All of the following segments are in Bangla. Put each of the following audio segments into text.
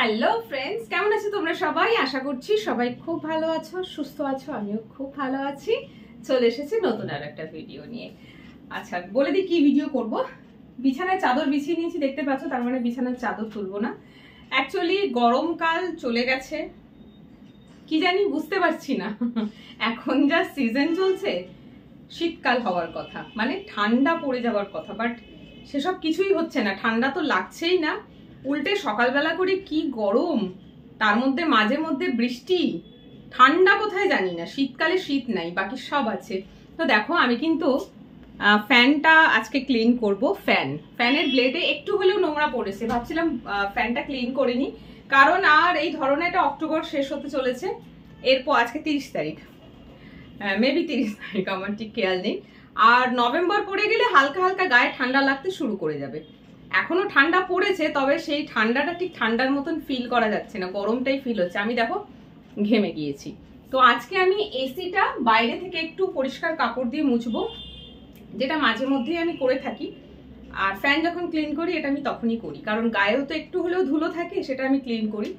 হ্যালো ফ্রেন্ডস, কেমন আছো তোমরা সবাই? আশা করছি সবাই খুব ভালো আছো, সুস্থ আছো। আমিও খুব ভালো আছি। চলে এসেছি নতুন আর একটা ভিডিও নিয়ে। আচ্ছা, বলে দিই কি ভিডিও করব। বিছানায় চাদর বিছিয়ে নিয়েছি, দেখতে পাচ্ছ, তার মানে বিছানার চাদর তুলবো না। অ্যাকচুয়ালি গরমকাল চলে গেছে, কি জানি বুঝতে পারছি না। এখন যা সিজন চলছে, শীতকাল হওয়ার কথা, মানে ঠান্ডা পড়ে যাওয়ার কথা, বাট সেসব কিছুই হচ্ছে না। ঠান্ডা তো লাগছেই না, উল্টে সকালবেলা করে কি গরম, তার মধ্যে মাঝে মধ্যে বৃষ্টি। ঠান্ডা কোথায় জানি না। শীতকালে শীত নাই, বাকি সব আছে। তো দেখো, আমি কিন্তু ফ্যানটা আজকে ক্লিন করব। ফ্যানের ব্লেডে একটু হলেও নোংরা পড়েছে, ভাবছিলাম ফ্যানটা ক্লিন করে নি, কারণ আর এই ধরনের একটা অক্টোবর শেষ হতে চলেছে। এরপর আজকে 30 তারিখ, মেবি 30 তারিখ, আমার ঠিক খেয়াল নেই। আর নভেম্বর পড়ে গেলে হালকা হালকা গায়ে ঠান্ডা লাগতে শুরু করে যাবে। এখনো ঠান্ডা পড়েছে, তবে সেই ঠান্ডাটা ঠিক ঠান্ডার মতন ফিল করা যাচ্ছে না, গরমটাই ফিল হচ্ছে। আমি দেখো ঘেমে গিয়েছি। তো আজকে আমি এসিটা বাইরে থেকে একটু পরিষ্কার কাপড় দিয়ে মুছবো, যেটা মাঝে মধ্যেই আমি করে থাকি। আর ফ্যান যখন ক্লিন করি এটা আমি তখনই করি, কারণ গায়েও তো একটু হলেও ধুলো থাকে, সেটা আমি ক্লিন করি।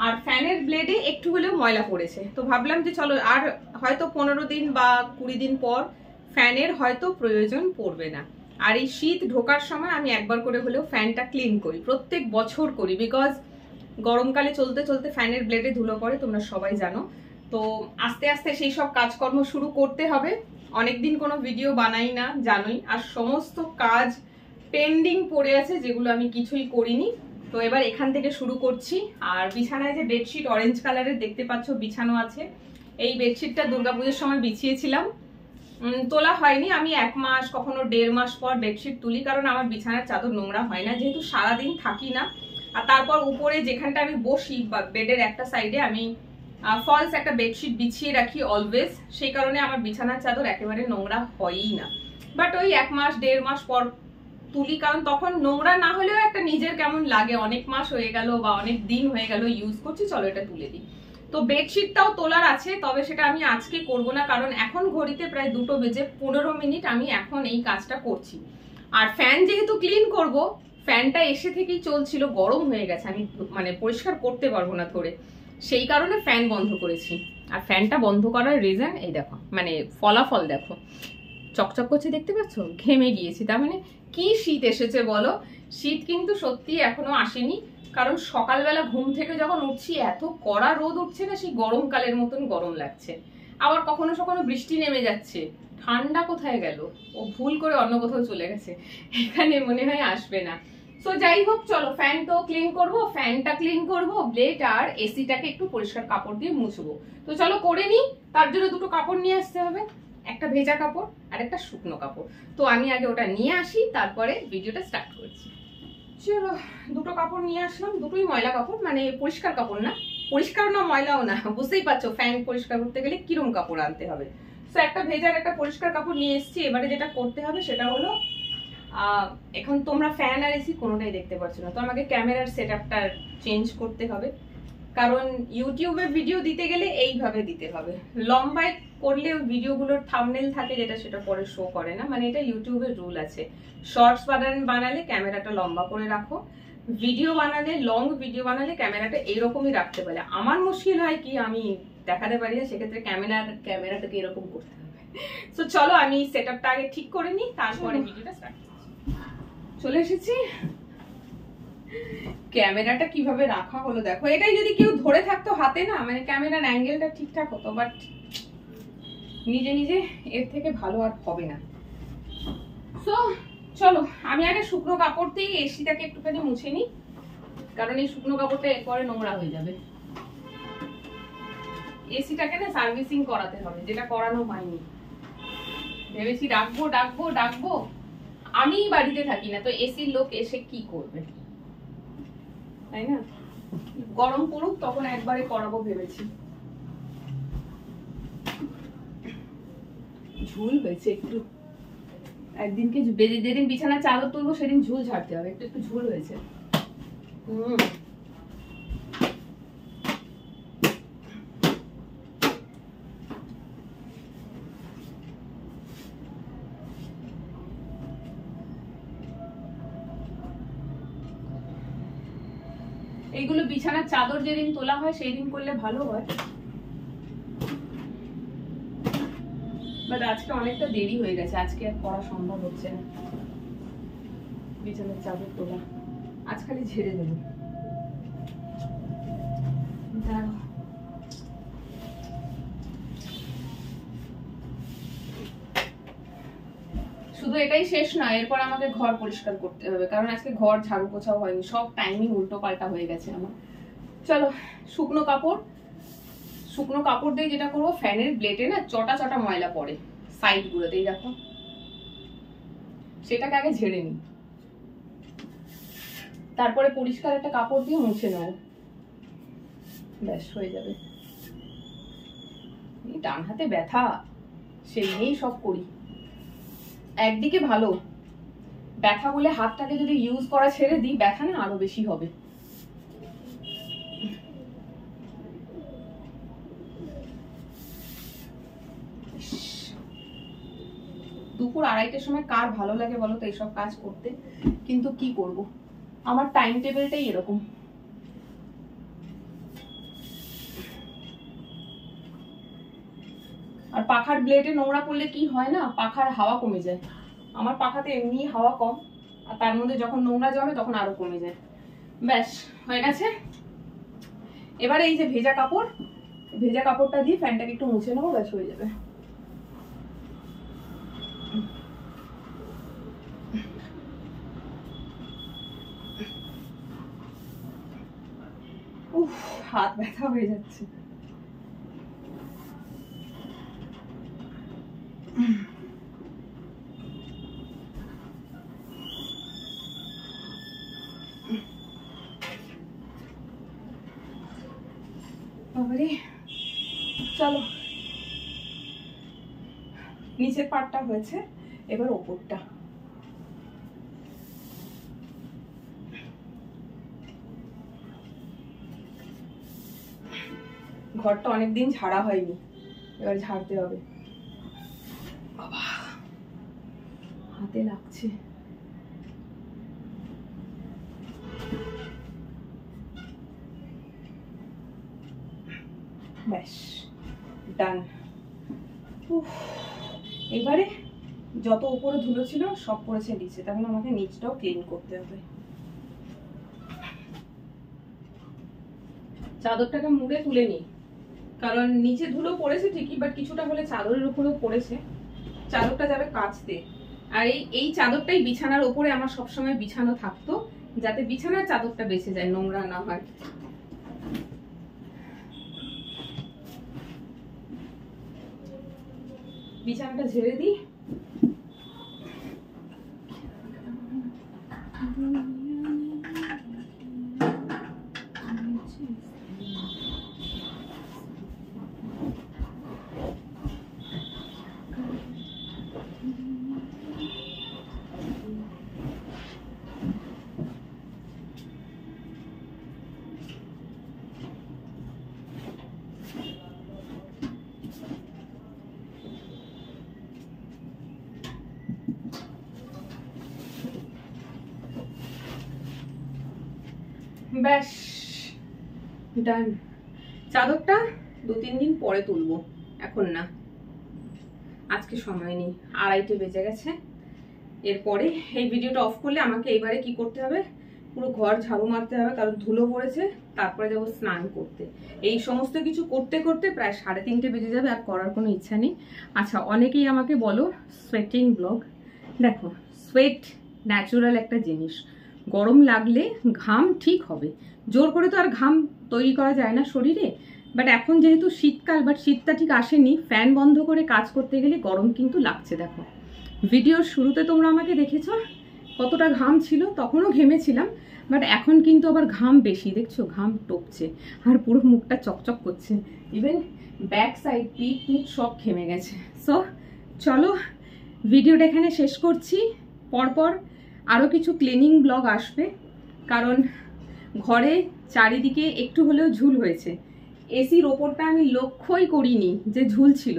আর ফ্যানের ব্লেডে একটু হলেও ময়লা পড়েছে, তো ভাবলাম যে চলো, আর হয়তো 15 দিন বা 20 দিন পর ফ্যানের হয়তো প্রয়োজন পড়বে না। আর এই শীত ঢোকার সময় আমি একবার করে হলেও ফ্যানটা ক্লিন করি, প্রত্যেক বছর করি, বিকজ গরমকালে চলতে চলতে ফ্যানের ব্লেডে ধুলো পড়ে, তোমরা সবাই জানো। তো আস্তে আস্তে সেই সব কাজকর্ম শুরু করতে হবে। অনেকদিন কোনো ভিডিও বানাই না, জানোই। আর সমস্ত কাজ পেন্ডিং পড়ে আছে, যেগুলো আমি কিছুই করিনি। তো এবার এখান থেকে শুরু করছি। আর বিছানায় যে বেডশিট অরেঞ্জ কালারের দেখতে পাচ্ছ বিছানো আছে, এই বেডশিটটা দুর্গাপুজোর সময় বিছিয়েছিলাম, তোলা হয়নি। আমি 1 মাস কখনো 1.5 মাস পর বেডশিট তুলি, কারণ আমার বিছানার চাদর নোংরা হয় না, যেহেতু সারাদিন থাকি না। আর তারপর উপরে যেখানটা আমি বসি বা বেডের একটা সাইডে আমি ফলস একটা বেডশিট বিছিয়ে রাখি অলওয়েজ, সেই কারণে আমার বিছানার চাদর একেবারে নোংরা হয়ই না। বাট ওই 1 মাস 1.5 মাস পর তুলি, কারণ তখন নোংরা না হলেও একটা নিজের কেমন লাগে, অনেক মাস হয়ে গেল বা অনেক দিন হয়ে গেল ইউজ করছি, চলো এটা তুলে দিই। তো বেডশিটটাও তোলার আছে, তবে সেটা আমি আজকে করব না, কারণ এখন ঘড়িতে প্রায় 2:15 আমি এখন এই কাজটা করছি। আর ফ্যান যেহেতু ক্লিন করব, ফ্যানটা এসে থেকেই চলছিল, গরম হয়ে গেছে, আমি মানে পরিষ্কার করতে পারবো না ধরে, সেই কারণে ফ্যান বন্ধ করেছি। আর ফ্যানটা বন্ধ করার রিজন এই দেখো, মানে ফলাফল দেখো, চকচক করছে, দেখতে পাচ্ছ? ঘেমে গিয়েছি। তার মানে কি শীত এসেছে বলো? শীত কিন্তু সত্যি এখনো আসেনি, কারণ সকালবেলা ঘুম থেকে যখন উঠছি এত কড়া রোদ উঠছে না, সেই গরমকালের মতন গরম লাগছে। আবার কখনো কখনো বৃষ্টি নেমে যাচ্ছে, ঠান্ডা কোথায় গেল? ও ভুল করে অন্য কোথাও চলে গেছে, এখানে মনে হয় আসবে না। তো যাই হোক, চলো ফ্যান তো ক্লিন করবো, ফ্যানটা ক্লিন করবো, ব্লেড আর এসিটাকে একটু পরিষ্কার কাপড় দিয়ে মুছবো। তো চলো করে নি। তার জন্য দুটো কাপড় নিয়ে আসতে হবে, একটা ভেজা কাপড় আর একটা শুকনো কাপড়। তো আমি আগে ওটা নিয়ে আসি, তারপরে ভিডিওটা স্টার্ট করছি। চলো, দুটো কাপড় নিয়ে আসলাম, দুটোই ময়লা কাপড়, মানে পরিষ্কার কাপড় না, পরিষ্কার না ময়লাও না, বুঝতেই পারছো ফ্যান পরিষ্কার করতে গেলে কিরম কাপড় আনতে হবে। তো একটা ভেজার একটা পরিষ্কার কাপড় নিয়ে এসেছি। এবারে যেটা করতে হবে সেটা হলো, এখন তোমরা ফ্যান আর এসি কোনোটাই দেখতে পাচ্ছ না, তো আমাকে ক্যামেরার সেটআপটা চেঞ্জ করতে হবে, কারণ ইউটিউবে ভিডিও দিতে গেলে এইভাবে দিতে হবে। লম্বায় করলে ভিডিওগুলোর থাম্বনেল থাকে যেটা, সেটা পরে শো করে না, মানে এটা ইউটিউবের রুল আছে। শর্টস বানালে ক্যামেরাটা লম্বা করে রাখো, ভিডিও বানালে, লং ভিডিও বানালে ক্যামেরাটা এইরকমই রাখতে পারে। আমার মুশকিল হয় কি, আমি দেখাতে পারি না, সেক্ষেত্রে ক্যামেরাটাকে এরকম করতে হবে। তো চলো আমি সেটআপটা আগে ঠিক করে নিই, তারপরে ভিডিওটা স্টার্ট করছি। চলে এসেছি। ক্যামেরাটা কিভাবে রাখা হলো দেখো, এটাই যদি কেউ ধরে থাকতো হাতে না, মানে ক্যামেরার অ্যাঙ্গেলটা ঠিকঠাক হতো, বাট নিজে নিজে এর থেকে ভালো আর হবে না। তো চলো আমি আগে শুকনো কাপড় দিয়ে এসিটাকে একটুখানি মুছে নিই, কারণ এই শুকনো কাপড়টা এরপরে নোংরা হয়ে যাবে। এসিটাকে না সার্ভিসিং করাতে হবে, যেটা করানো হয়নি। ভেবেছি ডাকবো, আমি বাড়িতে থাকি না, তো এসির লোক এসে কি করবে, তাই না? গরম পড়ুক, তখন একবারে করাবো ভেবেছি। ঝুল হয়েছে একটু, একদিনকে যেদিন বিছানার চাদর তুলবো সেদিন ঝুল ঝাড়তে হবে, একটু ঝুল হয়েছে। এইগুলো বিছানার চাদর যেদিন তোলা হয় সেই দিন করলে ভালো হয়, বাট আজকে অনেকটা দেরি হয়ে গেছে, আজকে আর করা সম্ভব হচ্ছে না বিছানার চাদর তোলা। আজ খালি ঝেড়ে দেবো। শুধু এটাই শেষ নয়, এরপর আমাকে ঘর পরিষ্কার করতে হবে, কারণ আজকে ঘর ঝাড়ু পোছাও হয়নি, সব টাইমিং উল্টো পাল্টা হয়ে গেছে আমার। চলো শুকনো কাপড় দিয়ে যেটা করবো, ফ্যানের ব্লেডে না চটা চটা ময়লা পড়ে সাইড গুলোতেই, দেখো, সেটাকে আগে ঝেড়ে নিই, তারপরে পরিষ্কার একটা কাপড় দিয়ে মুছে নেব, ব্যাস হয়ে যাবে। ডান হাতে ব্যথা, সেই নিয়েই সব করি। একদিকে ভালো, ব্যথা বলে হাতটাকে যদি ইউজ করা ছেড়ে দিই, ব্যথা না আরো বেশি হবে। দুপুর 2:30টার সময় কার ভালো লাগে বলো তো এইসব কাজ করতে, কিন্তু কি করব, আমার টাইম টেবিলটাই এরকম। আর পাখার ব্লেডে নোংরা পড়লে কি হয় না, পাখার হাওয়া কমে যায়। আমার পাখাতে এমনি হাওয়া কম, আর তার মধ্যে যখন নোংরা জমে তখন আরো কমে যায়। ব্যাস হয়ে গেছে। এবারে এই যে ভেজা কাপড়টা দিয়ে ফ্যানটাকে একটু মুছে নেবো, ব্যাস হয়ে যাবে। উফ, হাত ব্যথা হয়ে যাচ্ছে। চলো, নিচের পাটটা হয়েছে, এবার ওপরটা। ঘরটা অনেকদিন ঝাড়া হয়নি, এবার ঝাড়তে হবে। বাবা, হাতে লাগছে। ব্যাস ডান। এবারে যত উপরে ধুলো ছিল সব পড়েছে নিচে, তখন আমাকে নিচটাও ক্লিন করতে হবে। চাদরটাকে মুড়ে তুলে নিই, কারণ নিচে ধুলো পড়েছে ঠিকই, বাট কিছুটা হলে চাদরের উপরেও পড়েছে। চাদরটা যাবে কাচতে, আর এই চাদরটাই বিছানার উপরে আমার সবসময় বিছানো থাকতো, যাতে বিছানার চাদরটা বেঁচে যায়, নোংরা না হয়। বিছানাটা ঝেড়ে দিই। ব্যাস ডান। চাদরটা 2-3 দিন পরে তুলবো, এখন না, আজকে সময় নেই। 2:30 বেজে গেছে। এরপরে এই ভিডিওটা অফ করলে আমাকে এবারে কি করতে হবে, পুরো ঘর ঝাড়ু মারতে হবে, কারণ ধুলো পড়েছে। তারপরে যাবো স্নান করতে। এই সমস্ত কিছু করতে করতে প্রায় 3:30 বেজে যাবে, আর করার কোনো ইচ্ছা নেই। আচ্ছা, অনেকেই আমাকে বলো সোয়েটিং ব্লগ। দেখো, সোয়েট ন্যাচুরাল একটা জিনিস, গরম লাগলে ঘাম ঠিক হবে, জোর করে তো আর ঘাম তৈরি করা যায় না শরীরে। বাট এখন যেহেতু শীতকাল, বাট শীতটা ঠিক আসেনি, ফ্যান বন্ধ করে কাজ করতে গেলে গরম কিন্তু লাগছে। দেখো, ভিডিওর শুরুতে তোমরা আমাকে দেখেছো কতটা ঘাম ছিল, তখনও ঘেমেছিলাম, বাট এখন কিন্তু আবার ঘাম বেশি, দেখছো, ঘাম টপছে, আর পুরো মুখটা চকচক করছে, ইভেন ব্যাক সাইড, পিঠ মুখ সব ঘেমে গেছে। সো চলো ভিডিওটা এখানে শেষ করছি। পরপর আরও কিছু ক্লিনিং ব্লগ আসবে, কারণ ঘরে চারিদিকে একটু হলেও ঝুল হয়েছে। এসির ওপরটা আমি লক্ষ্যই করিনি যে ঝুল ছিল,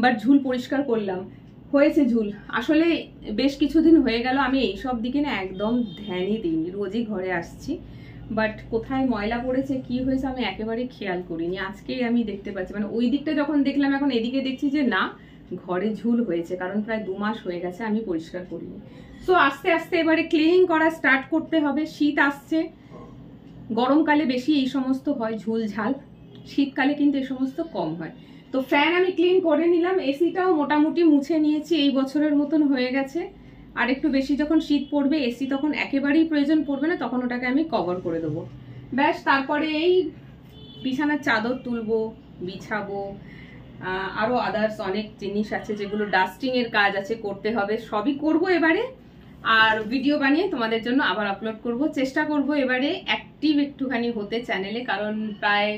বাট ঝুল পরিষ্কার করলাম, হয়েছে ঝুল। আসলে বেশ কিছুদিন হয়ে গেল আমি এইসব দিকে না একদম ধ্যানই দিইনি, রোজই ঘরে আসছি, বাট কোথায় ময়লা পড়েছে কি হয়েছে আমি একেবারে খেয়াল করিনি, আজকেই আমি দেখতে পাচ্ছি। মানে ওই দিকটা যখন দেখলাম, এখন এদিকে দেখছি যে না, ঘরে ঝুল হয়েছে, কারণ প্রায় 2 মাস হয়ে গেছে আমি পরিষ্কার করিনি। সো আস্তে আস্তে এবারে ক্লিনিং করা স্টার্ট করতে হবে। শীত আসছে, গরমকালে বেশি এই সমস্ত হয় ঝুল ঝাল, শীতকালে কিন্তু এই সমস্ত কম হয়। তো ফ্যান আমি ক্লিন করে নিলাম, এসিটাও মোটামুটি মুছে নিয়েছি, এই বছরের মতন হয়ে গেছে। আর একটু বেশি যখন শীত পড়বে, এসি তখন একেবারেই প্রয়োজন পড়বে না, তখন ওটাকে আমি কভার করে দেবো। ব্যাস, তারপরে এই বিছানার চাদর তুলবো, বিছাবো, আরো আদার্স অনেক জিনিস আছে যেগুলো ডাস্টিং এর কাজ আছে, করতে হবে, সবই করব এবারে। আর ভিডিও বানিয়ে তোমাদের জন্য আবার আপলোড করব, চেষ্টা করব এবারে অ্যাক্টিভ একটুখানি হতে চ্যানেলে, কারণ প্রায়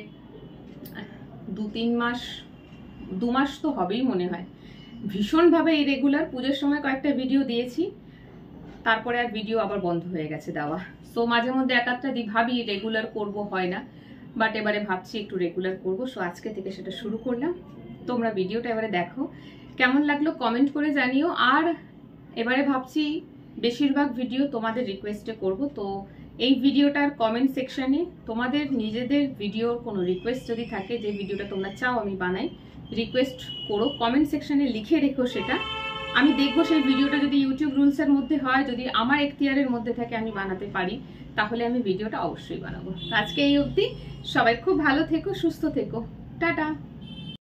2 মাস তো হবেই মনে হয় ভীষণভাবে ইরেগুলার। পুজোর সময় কয়েকটা ভিডিও দিয়েছি, তারপরে আর ভিডিও আবার বন্ধ হয়ে গেছে দেওয়া। সো মাঝে মধ্যে এক একটা ভাবি রেগুলার করব, হয় না, বাট এবারে ভাবছি একটু রেগুলার করব। সো আজকে থেকে সেটা শুরু করলাম। তোমরা ভিডিওটা এবারে দেখো, কেমন লাগলো কমেন্ট করে জানিও। আর এবারে ভাবছি বেশিরভাগ ভিডিও তোমাদের রিকোয়েস্টে করব। তো এই ভিডিওটার কমেন্ট সেকশনে তোমাদের নিজেদের ভিডিওর কোনো রিকোয়েস্ট যদি থাকে, যে ভিডিওটা তোমরা চাও আমি বানাই, রিকোয়েস্ট করো, কমেন্ট সেকশনে লিখে রেখো, সেটা আমি দেখবো। সেই ভিডিওটা যদি ইউটিউব রুলসের মধ্যে হয়, যদি আমার এখতিয়ারের মধ্যে থাকে, আমি বানাতে পারি, তাহলে আমি ভিডিওটা অবশ্যই বানাবো। আজকে এই অবধি, সবাই খুব ভালো থেকো, সুস্থ থেকো, টাটা।